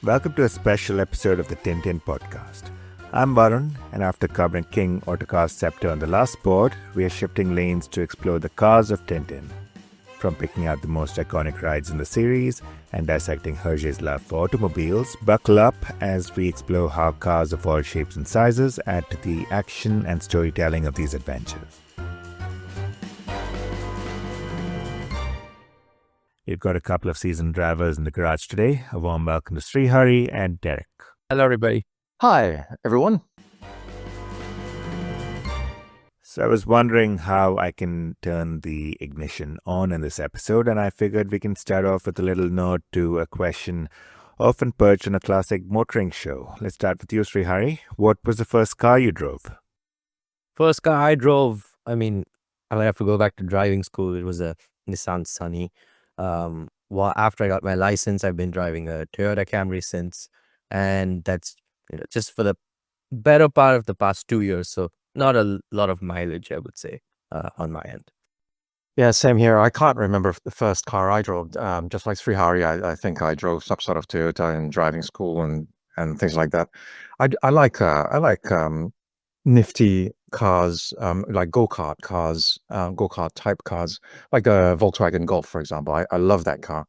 Welcome to a special episode of the Tintin podcast. I'm Varun, and after covering King Autocar's scepter on the last pod, we are shifting lanes to explore the cars of Tintin. From picking out the most iconic rides in the series and dissecting Hergé's love for automobiles, buckle up as we explore how cars of all shapes and sizes add to the action and storytelling of these adventures. We've got a couple of seasoned drivers in the garage today. A warm welcome to Srihari and Derek. Hello, everybody. Hi, everyone. So I was wondering how I can turn the ignition on in this episode, and I figured we can start off with a little nod to a question often perched on a classic motoring show. Let's start with you, Srihari. What was the first car you drove? First car I drove, I have to go back to driving school. It was a Nissan Sunny. After I got my license, I've been driving a Toyota Camry since, and that's just for the better part of the past 2 years. So not a lot of mileage, I would say, on my end. Yeah, same here. I can't remember the first car I drove. Just like Srihari, I think I drove some sort of Toyota in driving school and things like that. I like nifty cars, like go-kart cars, go-kart type cars, like a Volkswagen Golf, for example. I love that car.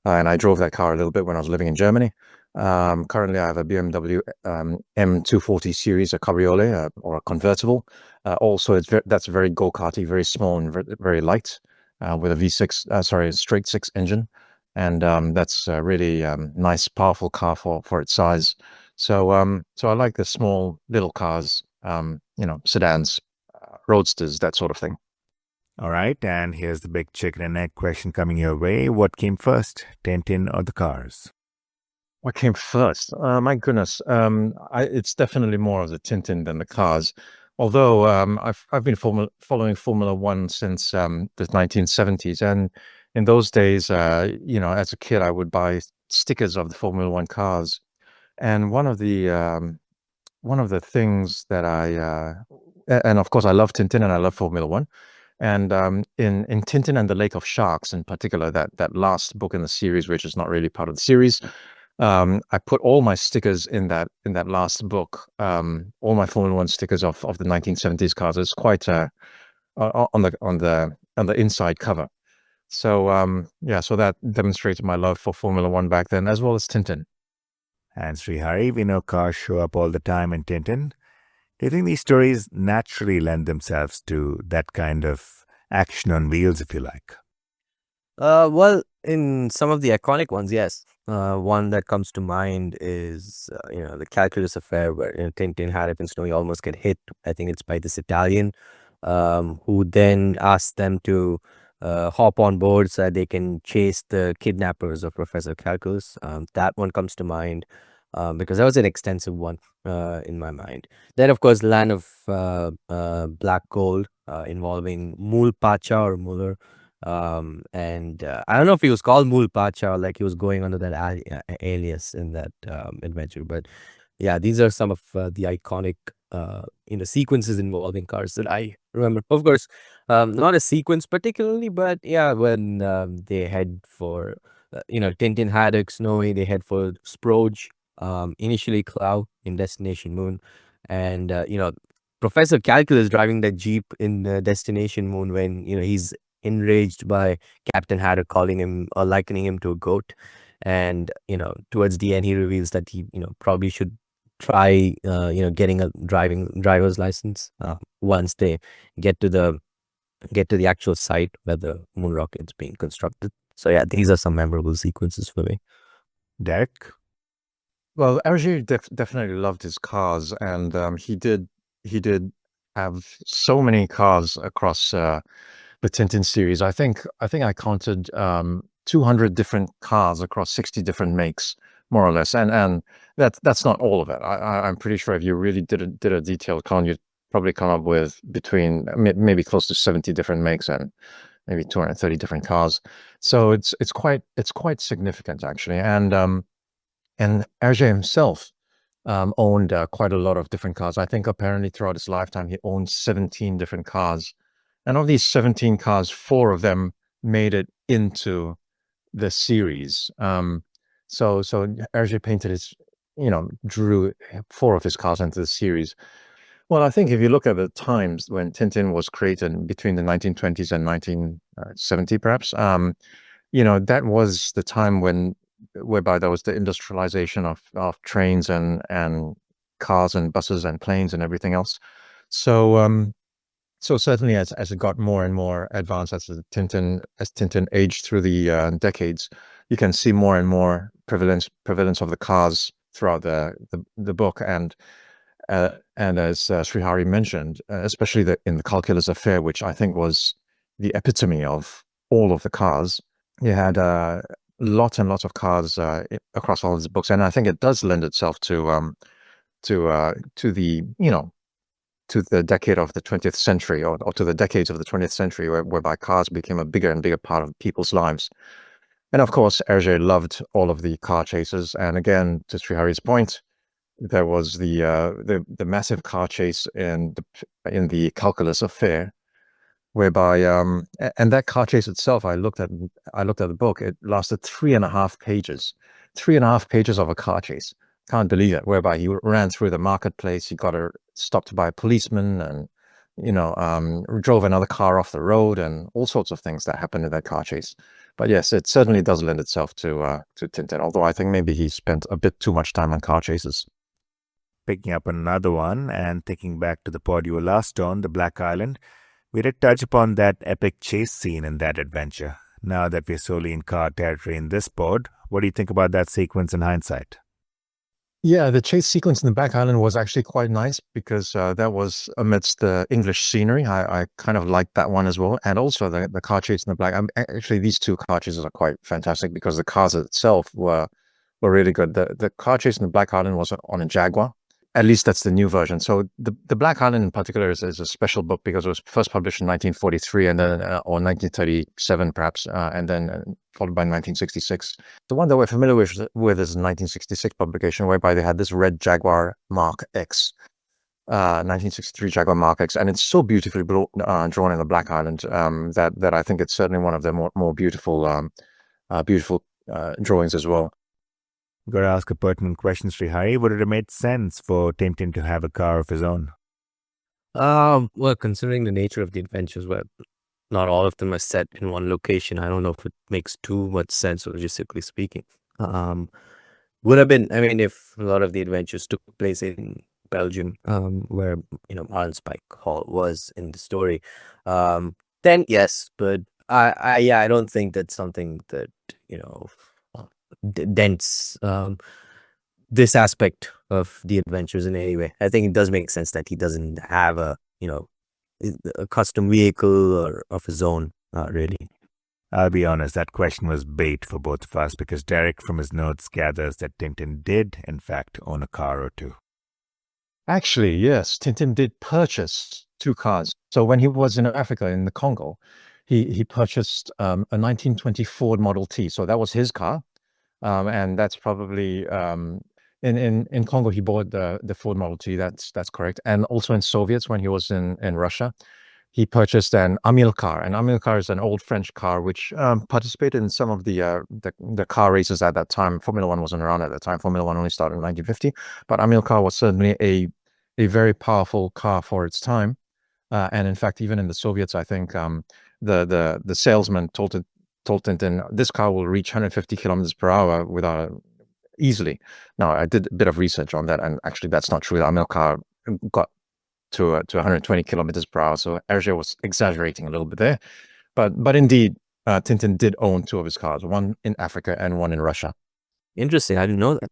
And I drove that car a little bit when I was living in Germany. Currently, I have a BMW M240 series, a cabriolet or a convertible. Also, that's very go-karty, very small and very light, with a V6, straight six engine, and that's a really nice, powerful car for its size. So I like the small little cars, sedans, roadsters, that sort of thing. All right, and here's the big chicken and egg question coming your way. What came first, Tintin or the cars? What came first? My goodness, it's definitely more of the Tintin than the cars. Although I've been following Formula One since the 1970s, and in those days, as a kid, I would buy stickers of the Formula One cars, and one of the things that and of course, I love Tintin and I love Formula One. And in Tintin and the Lake of Sharks, in particular, that last book in the series, which is not really part of the series, I put all my stickers in that last book, all my Formula One stickers of the 1970s cars. It's quite on the inside cover. So so that demonstrated my love for Formula One back then, as well as Tintin. And Srihari, we know cars show up all the time in Tintin. Do you think these stories naturally lend themselves to that kind of action on wheels, if you like? Well, in some of the iconic ones, yes. One that comes to mind is, the calculus affair where Tintin, Harry and Snowy almost get hit. I think it's by this Italian, who then asks them to hop on board so that they can chase the kidnappers of Professor Calculus. That one comes to mind because that was an extensive one in my mind. Then, of course, Land of Black Gold involving Mul Pacha or Muller. And I don't know if he was called Mul Pacha or like he was going under that alias in that adventure. But yeah, these are some of the iconic sequences involving cars that I remember. Of course, not a sequence particularly, but yeah, when they head for Tintin, Haddock, Snowy, they head for Sproge, initially Clow in Destination Moon, and Professor Calculus driving that Jeep in Destination Moon when he's enraged by Captain Haddock calling him or likening him to a goat, and towards the end he reveals that he probably should try getting a driver's license once they get to the actual site where the moon rocket's being constructed. So yeah, these are some memorable sequences for me. Derek? Well, Hergé definitely loved his cars, and he did have so many cars across the Tintin series. I think I counted 200 different cars across 60 different makes, more or less, and that's not all of it. I'm pretty sure if you really did a detailed count, you'd probably come up with between maybe close to 70 different makes and maybe 230 different cars. So it's quite significant, actually. And Hergé himself owned quite a lot of different cars. I think apparently throughout his lifetime he owned 17 different cars, and of these 17 cars, 4 of them made it into the series. So Hergé painted drew 4 of his cars into the series. Well, I think if you look at the times when Tintin was created between the 1920s and 1970, perhaps, that was the time whereby there was the industrialization of trains and cars and buses and planes and everything else. So certainly as it got more and more advanced, as Tintin aged through the decades, you can see more and more prevalence of the cars throughout the book. And as Srihari mentioned, especially in the Calculus Affair, which I think was the epitome of all of the cars, you had lots and lots of cars across all of his books, and I think it does lend itself to the to the decade of the 20th century, or to the decades of the 20th century, whereby cars became a bigger and bigger part of people's lives. And of course, Hergé loved all of the car chases. And again, to Srihari's point, there was the massive car chase in the Calculus Affair, whereby and that car chase itself, I looked at the book. It lasted 3.5 pages, 3.5 pages of a car chase. Can't believe it. Whereby he ran through the marketplace, he got stopped by a policeman, and drove another car off the road, and all sorts of things that happened in that car chase. But yes, it certainly does lend itself to Tintin. Although I think maybe he spent a bit too much time on car chases. Picking up another one and thinking back to the pod you were last on, the Black Island, we did touch upon that epic chase scene in that adventure. Now that we're solely in car territory in this pod, what do you think about that sequence in hindsight? Yeah, the chase sequence in the Black Island was actually quite nice because that was amidst the English scenery. I kind of liked that one as well. And also the car chase in the Black. Actually, these two car chases are quite fantastic because the cars itself were really good. The car chase in the Black Island was on a Jaguar. At least that's the new version. So the Black Island in particular is a special book because it was first published in 1943 and then or 1937 perhaps, and then followed by 1966. The one that we're familiar with is a 1966 publication whereby they had this red Jaguar Mark X, 1963 Jaguar Mark X, and it's so beautifully drawn in the Black Island that I think it's certainly one of the more beautiful drawings as well. Got to ask a pertinent question, Srihari. Would it have made sense for Tintin to have a car of his own? Well, considering the nature of the adventures, where not all of them are set in one location, I don't know if it makes too much sense, logistically speaking. Would have been, I mean, if a lot of the adventures took place in Belgium, where Spike Hall was in the story, then yes. But I don't think that's something that dents this aspect of the adventures in any way. I think it does make sense that he doesn't have a custom vehicle or of his own, really. I'll be honest, that question was bait for both of us because Derek from his notes gathers that Tintin did in fact own a car or two. Actually, yes, Tintin did purchase 2 cars. So when he was in Africa, in the Congo, he purchased a 1920 Ford Model T. So that was his car. And that's probably in Congo he bought the Ford Model T. That's correct. And also in Soviets when he was in Russia, he purchased an Amilcar. And Amilcar is an old French car which participated in some of the car races at that time. Formula One wasn't around at that time. Formula One only started in 1950. But Amilcar was certainly a very powerful car for its time. And in fact, even in the Soviets, I think the salesman told Tintin, this car will reach 150 kilometers per hour easily. Now, I did a bit of research on that, and actually that's not true. The Amilcar got to 120 kilometers per hour, so Hergé was exaggerating a little bit there. But indeed, Tintin did own 2 of his cars, one in Africa and one in Russia. Interesting. I didn't know that.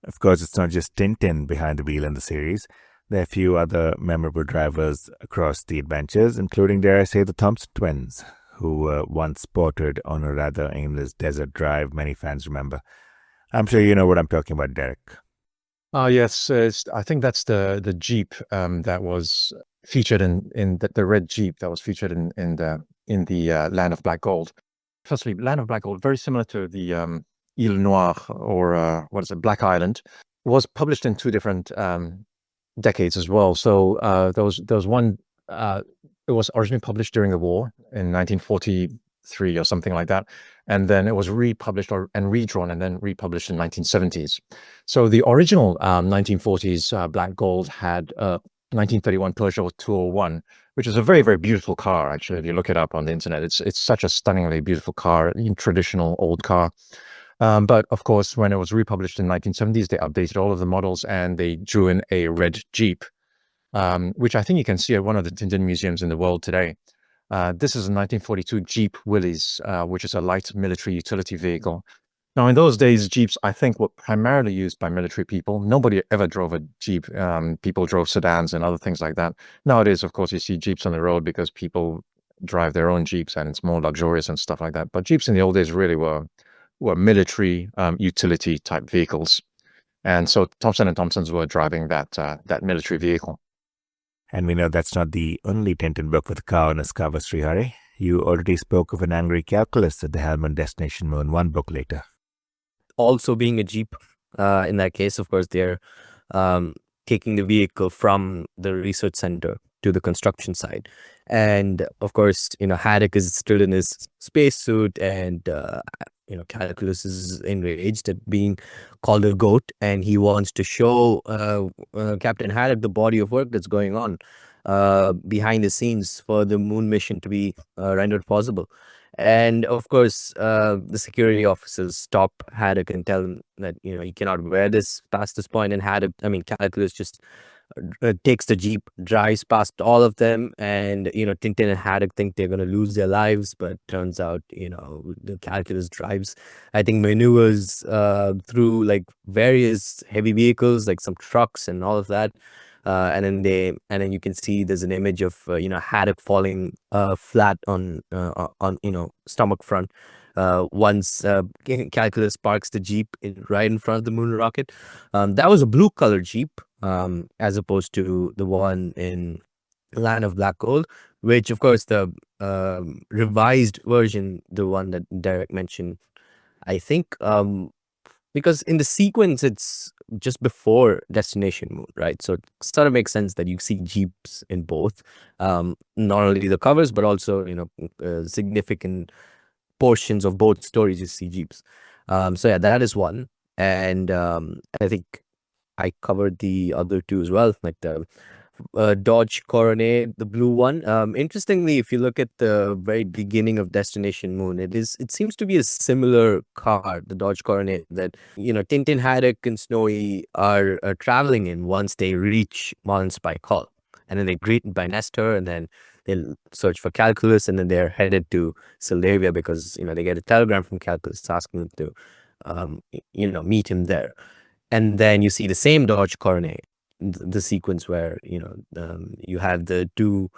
Of course, it's not just Tintin behind the wheel in the series. There are a few other memorable drivers across the adventures, including, dare I say, the Thompson twins, who were once spotted on a rather aimless desert drive many fans remember. I'm sure you know what I'm talking about, Derek. Yes, I think that's the Jeep that was featured in the red Jeep that was featured in the Land of Black Gold. Firstly, Land of Black Gold, very similar to the Ile Noire, or Black Island, was published in 2 different decades as well. So there was one. It was originally published during the war in 1940, 1953 or something like that. And then it was republished and redrawn and then republished in 1970s. So the original 1940s Black Gold had 1931 Peugeot 201, which is a very, very beautiful car, actually. If you look it up on the internet, it's such a stunningly beautiful car, traditional old car. But of course, when it was republished in 1970s, they updated all of the models and they drew in a red Jeep, which I think you can see at one of the Tintin museums in the world today. This is a 1942 Jeep Willys, which is a light military utility vehicle. Now, in those days, Jeeps, I think, were primarily used by military people. Nobody ever drove a Jeep. People drove sedans and other things like that. Nowadays, of course, you see Jeeps on the road because people drive their own Jeeps and it's more luxurious and stuff like that. But Jeeps in the old days really were military utility type vehicles. And so Thompson and Thompsons were driving that military vehicle. And we know that's not the only Tintin book with a cow on its cover, Srihari. You already spoke of an angry calculus at the helm on Destination Moon one book later. Also being a Jeep, in that case, of course, they're taking the vehicle from the research center to the construction site. And of course, Haddock is still in his spacesuit, and Calculus is enraged at being called a goat, and he wants to show Captain Haddock the body of work that's going on behind the scenes for the moon mission to be rendered possible. And of course, the security officers stop Haddock and tell him that he cannot wear this past this point. And Calculus just takes the Jeep, drives past all of them, and Tintin and Haddock think they're going to lose their lives, but turns out the Calculus drives, I think, maneuvers through like various heavy vehicles, like some trucks and all of that. And then you can see there's an image of Haddock falling flat on stomach front once Calculus parks the Jeep right in front of the moon rocket. That was a blue color Jeep, as opposed to the one in Land of Black Gold, which of course the revised version, the one that Derek mentioned, I think, because in the sequence it's just before Destination Moon, right? So it sort of makes sense that you see Jeeps in both, not only the covers but also significant portions of both stories you see Jeeps. So yeah, that is one. And I think I covered the other two as well, like the Dodge Coronet, the blue one. Interestingly, if you look at the very beginning of Destination Moon, it seems to be a similar car, the Dodge Coronet, that Tintin, Haddock, and Snowy are traveling in once they reach Marlinspike Hall, and then they're greeted by Nestor, and then they'll search for Calculus, and then they're headed to Sildavia because they get a telegram from Calculus asking them to meet him there. And then you see the same Dodge Coronet, the sequence where you have the two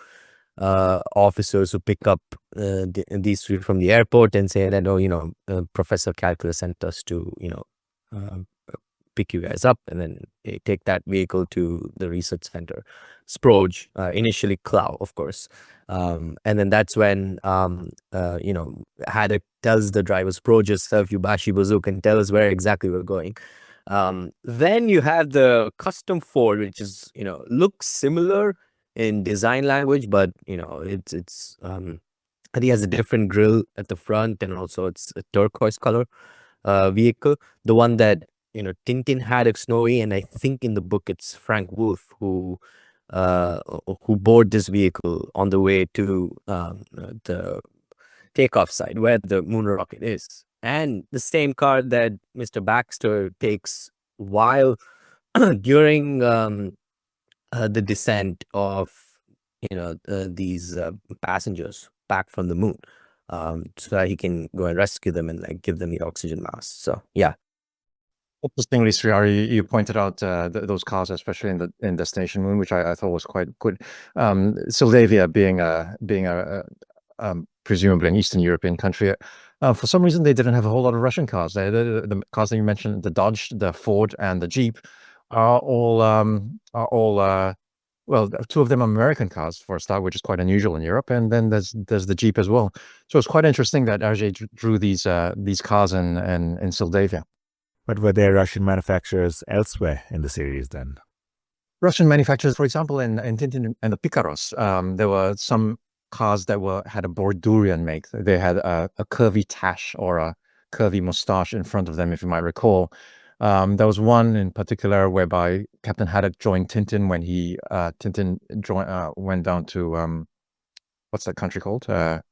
officers who pick up these three from the airport and say that Professor Calculus sent us to pick you guys up, and then they take that vehicle to the research center. Sproj, initially Clow, of course, and then that's when Haddock tells the driver, Sproj, just serve you Bashi Bazook and tell us where exactly we're going. Then you have the custom Ford, which is looks similar in design language, but it's I think it has a different grille at the front, and also it's a turquoise color vehicle. The one that Tintin, Haddock, Snowy, and I think in the book it's Frank Wolf who board this vehicle on the way to the takeoff site where the moon rocket is. And the same car that Mr. Baxter takes while during the descent of these passengers back from the moon, so that he can go and rescue them and like give them the oxygen mask. So yeah. Interestingly, Srihari, you pointed out those cars, especially in Destination Moon, which I thought was quite good. Sildavia being a presumably an Eastern European country, for some reason they didn't have a whole lot of Russian cars. The cars that you mentioned, the Dodge, the Ford, and the Jeep, are all well, two of them are American cars for a start, which is quite unusual in Europe, and then there's the Jeep as well. So it's quite interesting that Hergé drew these cars in Sildavia. But were there Russian manufacturers elsewhere in the series then? Russian manufacturers, for example, in Tintin and the Picaros, there were some cars that had a Bordurian make. They had a curvy tash or a curvy mustache in front of them, if you might recall. There was one in particular whereby Captain Haddock joined Tintin when Tintin went down to what's that country called? Can't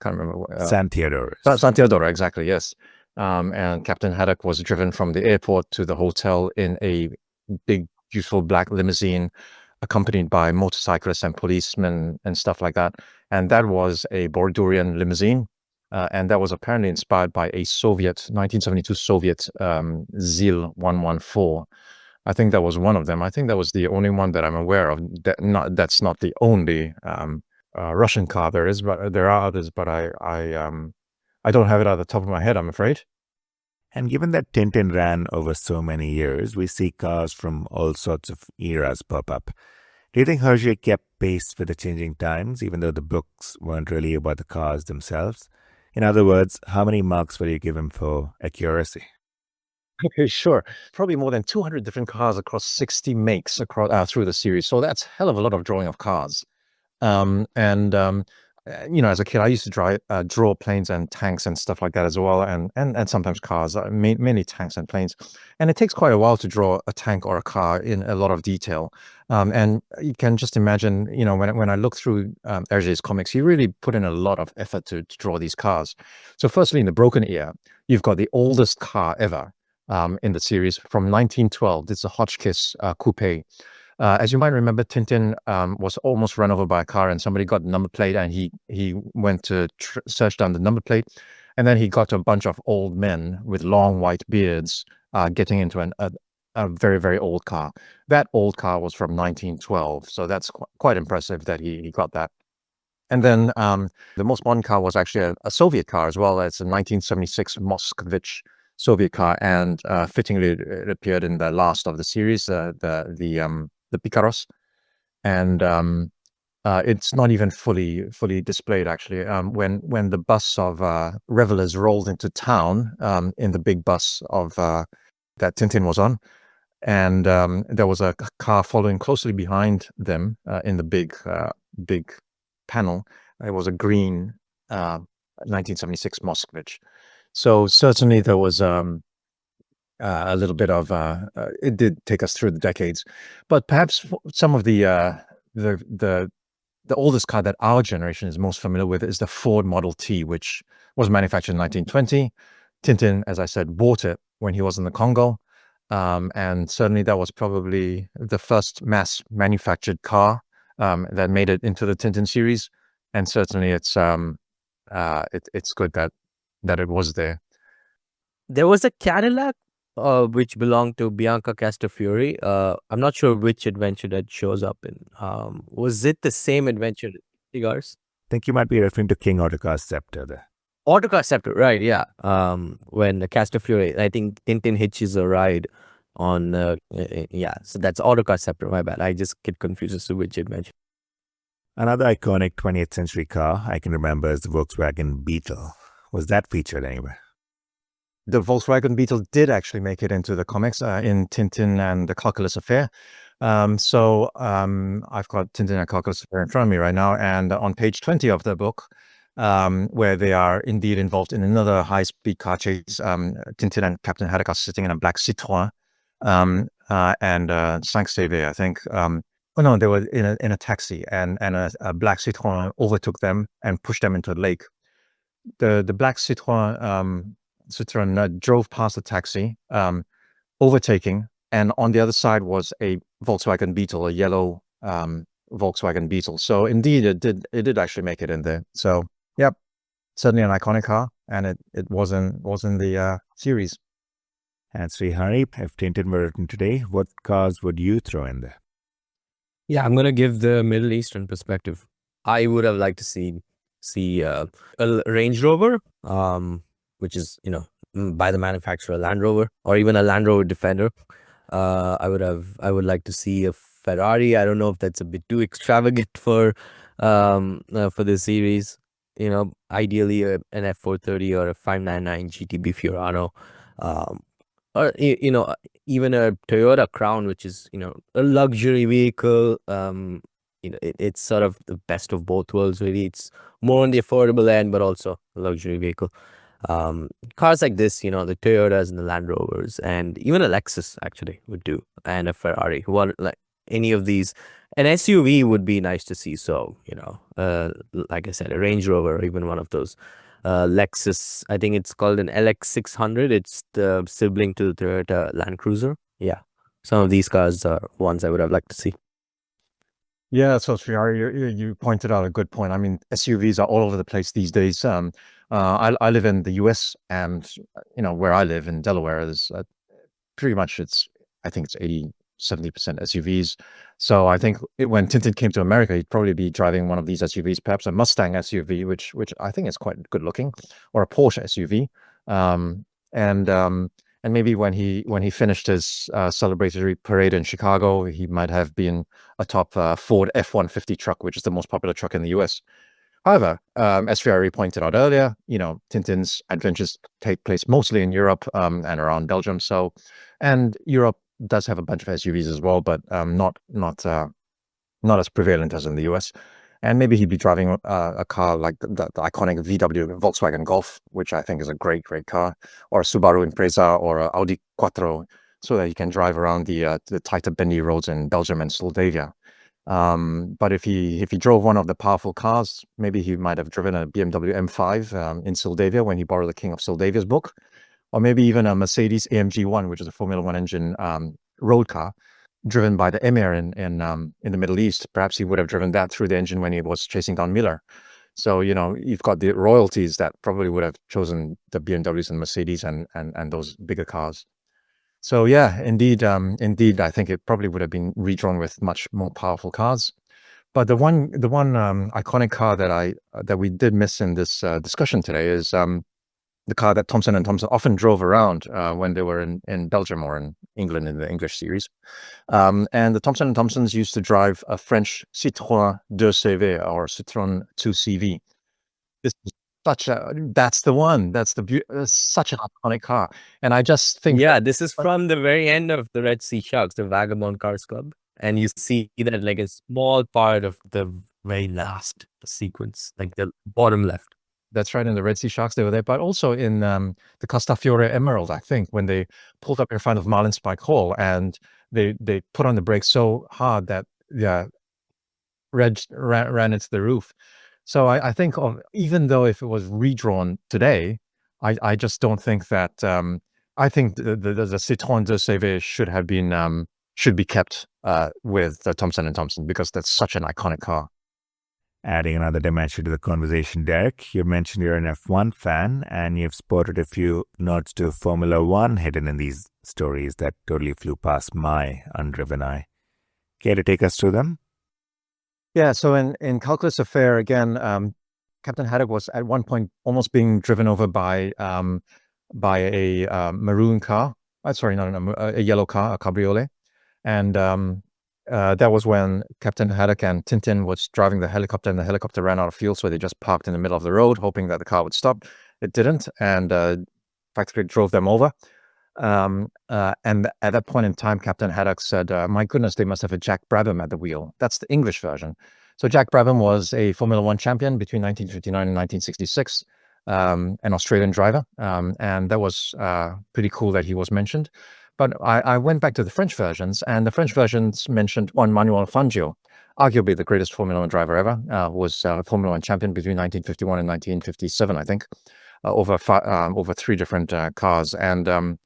remember. San Theodore. San Theodore, exactly, yes. And Captain Haddock was driven from the airport to the hotel in a big, beautiful black limousine, accompanied by motorcyclists and policemen and stuff like that. And that was a Bordurian limousine. And that was apparently inspired by a 1972 Soviet ZIL 114. I think that was one of them. I think that was the only one that I'm aware of. That's not the only Russian car there is, but there are others. But I don't have it at the top of my head, I'm afraid. And given that Tintin ran over so many years, we see cars from all sorts of eras pop up. Do you think Hergé kept pace with the changing times, even though the books weren't really about the cars themselves? In other words, how many marks will you give him for accuracy? Okay, sure. Probably more than 200 different cars across 60 makes through the series. So that's a hell of a lot of drawing of cars. As a kid, I used to draw planes and tanks and stuff like that as well, and sometimes cars, mainly tanks and planes. And it takes quite a while to draw a tank or a car in a lot of detail. And you can just imagine, when I look through Hergé's comics, he really put in a lot of effort to draw these cars. So firstly, in the Broken Ear, you've got the oldest car ever in the series from 1912. It's a Hotchkiss coupe. As you might remember, Tintin was almost run over by a car, and somebody got the number plate, and he went to search down the number plate, and then he got to a bunch of old men with long white beards getting into a very, very old car. That old car was from 1912, so that's quite impressive that he got that. And then the most modern car was actually a Soviet car as well. It's a 1976 Moskvich Soviet car, and fittingly, it appeared in the last of the series, the Picaros, and it's not even fully displayed actually. When the bus of revelers rolled into town in the big bus of that Tintin was on, and there was a car following closely behind them in the big panel. It was a green 1976 Moskvich. So certainly there was a little bit of it did take us through the decades, but perhaps some of the oldest car that our generation is most familiar with is the Ford Model T, which was manufactured in 1920. Tintin, as I said, bought it when he was in the Congo, and certainly that was probably the first mass manufactured car that made it into the Tintin series, and certainly it's good that it was there. There was a Cadillac which belonged to Bianca Castafiore. I'm not sure which adventure that shows up in. Was it the same adventure, Cigars? I think you might be referring to King Ottokar's scepter there. Autocar Scepter, right, yeah. When the Castafiore, I think Tintin hitches a ride on, so that's Autocar Scepter, my bad. I just get confused as to which adventure. Another iconic 20th century car I can remember is the Volkswagen Beetle. Was that featured anywhere? The Volkswagen Beetle did actually make it into the comics in Tintin and the Calculus Affair. So I've got Tintin and Calculus Affair in front of me right now, and on page 20 of the book, where they are indeed involved in another high-speed car chase, Tintin and Captain Haddock are sitting in a black Citroën and 5CV, I think. Oh no, they were in a taxi, and a black Citroën overtook them and pushed them into the lake. The black Citroën drove past the taxi, overtaking, and on the other side was a Volkswagen Beetle, a yellow Volkswagen Beetle. So indeed, it did actually make it in there. So yep, certainly an iconic car, and it was in the series. And Srihari, if Tintin were written today, what cars would you throw in there? Yeah, I'm gonna give the Middle Eastern perspective. I would have liked to see a Range Rover, which is by the manufacturer Land Rover, or even a Land Rover Defender. I would like to see a Ferrari. I don't know if that's a bit too extravagant for this series. Ideally an F430 or a 599 GTB Fiorano, or even a Toyota Crown, which is a luxury vehicle. it's sort of the best of both worlds, really. It's more on the affordable end, but also a luxury vehicle. Um, Cars like this, the Toyotas and the Land Rovers, and even a Lexus actually would do, and a Ferrari. One like any of these, an SUV would be nice to see. So like I said, a Range Rover, or even one of those. Lexus, I think it's called an LX 600. It's the sibling to the Toyota Land Cruiser. Yeah, some of these cars are ones I would have liked to see. Yeah, so Srihari, you pointed out a good point. I mean, SUVs are all over the place these days. I live in the US, and where I live in Delaware is pretty much I think it's 80-70% SUVs. So I think when Tintin came to America, he'd probably be driving one of these SUVs, perhaps a Mustang SUV, which I think is quite good looking, or a Porsche SUV. Um, and and maybe when he finished his celebratory parade in Chicago, he might have been atop Ford F-150 truck, which is the most popular truck in the US. However, as Srihari pointed out earlier, Tintin's adventures take place mostly in Europe and around Belgium. And Europe does have a bunch of SUVs as well, but not as prevalent as in the US. And maybe he'd be driving a car like the iconic VW Volkswagen Golf, which I think is a great, great car, or a Subaru Impreza or a Audi Quattro, so that he can drive around the tighter bendy roads in Belgium and Moldavia. But if he drove one of the powerful cars, maybe he might have driven a BMW M5 in Moldavia when he borrowed the King of Moldavia's book, or maybe even a Mercedes AMG 1, which is a Formula One engine road car driven by the Emir in the Middle East. Perhaps he would have driven that through the engine when he was chasing down Miller. So you've got the royalties that probably would have chosen the BMWs and Mercedes and those bigger cars. So yeah, indeed, I think it probably would have been redrawn with much more powerful cars. But the one iconic car that we did miss in this discussion today is the car that Thomson and Thomson often drove around when they were in Belgium or in England in the English series. And the Thomson and Thomsons used to drive a French Citroën 2CV or Citroën 2CV. This is that's the one. That's such an iconic car. And I just think Yeah, this is from the very end of the Red Sea Sharks, the Vagabond Cars Club. And you see that like a small part of the very last sequence, like the bottom left. that's right, in the Red Sea Sharks, they were there, but also in the Castafiore Emerald, I think, when they pulled up in front of Marlinspike Hall and they put on the brakes so hard that ran into the roof. So I think even though if it was redrawn today, I just don't think that I think the Citroën 2CV should be kept with the Thomson and Thomson, because that's such an iconic car. Adding another dimension to the conversation, Derek, you mentioned you're an F1 fan and you've spotted a few nods to Formula One hidden in these stories that totally flew past my undriven eye. Care to take us through them? Yeah, so in Calculus Affair, again, Captain Haddock was at one point almost being driven over by a maroon car. Sorry, not a yellow car, a cabriolet. And that was when Captain Haddock and Tintin was driving the helicopter, and the helicopter ran out of fuel, so they just parked in the middle of the road, hoping that the car would stop. It didn't, and practically drove them over. And at that point in time, Captain Haddock said, my goodness, they must have a Jack Brabham at the wheel. That's the English version. So Jack Brabham was a Formula One champion between 1959 and 1966, an Australian driver. And that was pretty cool that he was mentioned. But I went back to the French versions, and the French versions mentioned one Manuel Fangio, arguably the greatest Formula One driver ever, was a Formula One champion between 1951 and 1957, I think, over 3 different cars. And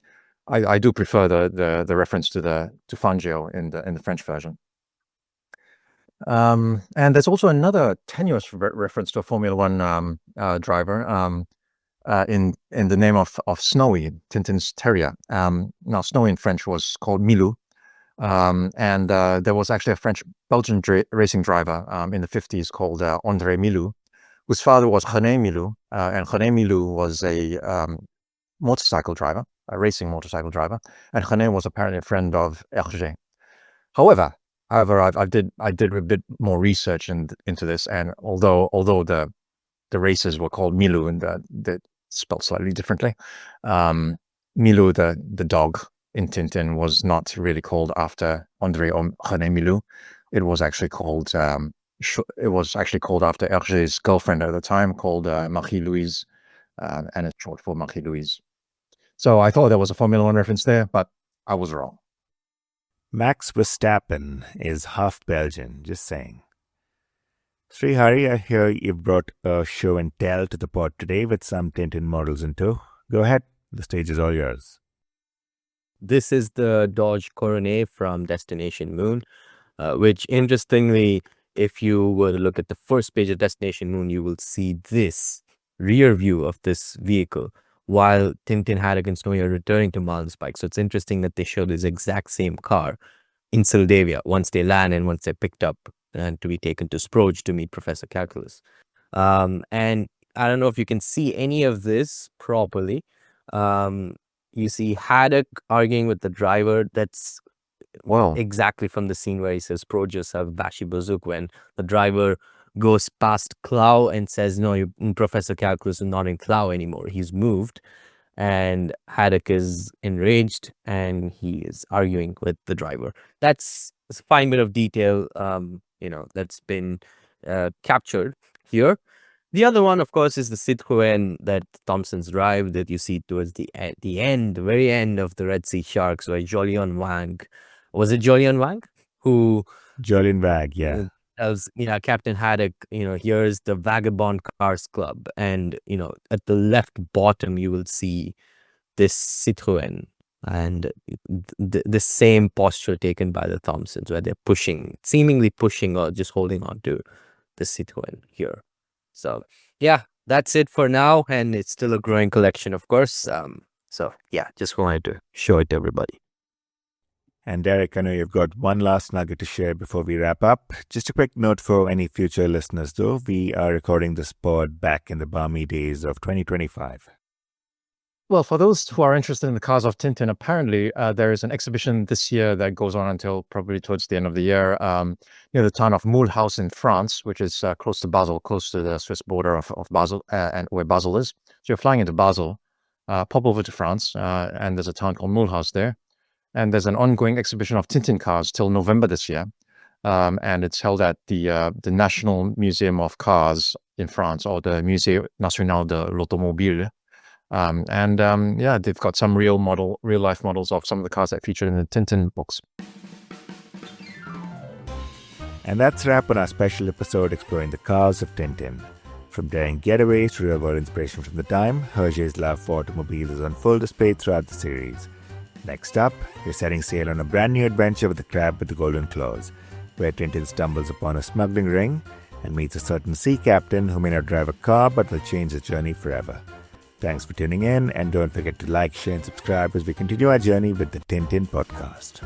I do prefer the reference to Fangio in the French version. And there's also another tenuous reference to a Formula One driver in the name of Snowy, Tintin's terrier. Now, Snowy in French was called Milou, and there was actually a French-Belgian racing driver in the 50s called André Milou, whose father was René Milou, and René Milou was a motorcycle driver, a racing motorcycle driver, and René was apparently a friend of Hergé. However, I did a bit more research into this, and although the races were called Milou and the spelled slightly differently, Milou, the dog in Tintin, was not really called after André or René Milou. it was actually called after Hergé's girlfriend at the time, called Marie-Louise, and it's short for Marie-Louise. So I thought there was a Formula One reference there, but I was wrong. Max Verstappen is half Belgian, just saying. Srihari, I hear you've brought a show and tell to the pod today with some Tintin models in tow. Go ahead, the stage is all yours. This is the Dodge Coronet from Destination Moon, which interestingly, if you were to look at the first page of Destination Moon, you will see this rear view of this vehicle while Tintin, Haddock, and Snowy are returning to Marlinspike. So it's interesting that they show this exact same car in Sildavia once they land and once they're picked up and to be taken to Sproge to meet Professor Calculus. And I don't know if you can see any of this properly. You see Haddock arguing with the driver. That's exactly from the scene where he says, Sproges have Bashi Bazook, when the driver goes past Clow and says, no, Professor Calculus is not in Clow anymore. He's moved. And Haddock is enraged and he is arguing with the driver. That's a fine bit of detail, that's been captured here. The other one, of course, is the Citroën that Thompsons drive that you see towards the very end of the Red Sea Sharks, where Jolyon Wang, was it Jolyon Wang? Jolyon Wang, yeah. Tells Captain Haddock, here's the Vagabond Cars Club, and at the left bottom you will see this Citroën and the same posture taken by the Thompsons, where they're seemingly pushing or just holding on to the Citroën here. So yeah, that's it for now, and it's still a growing collection, of course. So yeah, just wanted to show it to everybody. And Derek, I know you've got one last nugget to share before we wrap up. Just a quick note for any future listeners, though. We are recording this pod back in the balmy days of 2025. Well, for those who are interested in the cars of Tintin, apparently there is an exhibition this year that goes on until probably towards the end of the year near the town of Mulhouse in France, which is close to Basel, close to the Swiss border of Basel, and where Basel is. So you're flying into Basel, pop over to France, and there's a town called Mulhouse there. And there's an ongoing exhibition of Tintin cars till November this year. And it's held at the National Museum of Cars in France, or the Musée National de l'Automobile. They've got some real life models of some of the cars that featured in the Tintin books. And that's a wrap on our special episode exploring the cars of Tintin. From daring getaways to real-world inspiration from the time, Hergé's love for automobiles is on full display throughout the series. Next up, we're setting sail on a brand new adventure with the crab with the golden claws, where Tintin stumbles upon a smuggling ring and meets a certain sea captain who may not drive a car but will change his journey forever. Thanks for tuning in, and don't forget to like, share, and subscribe as we continue our journey with the Tintin podcast.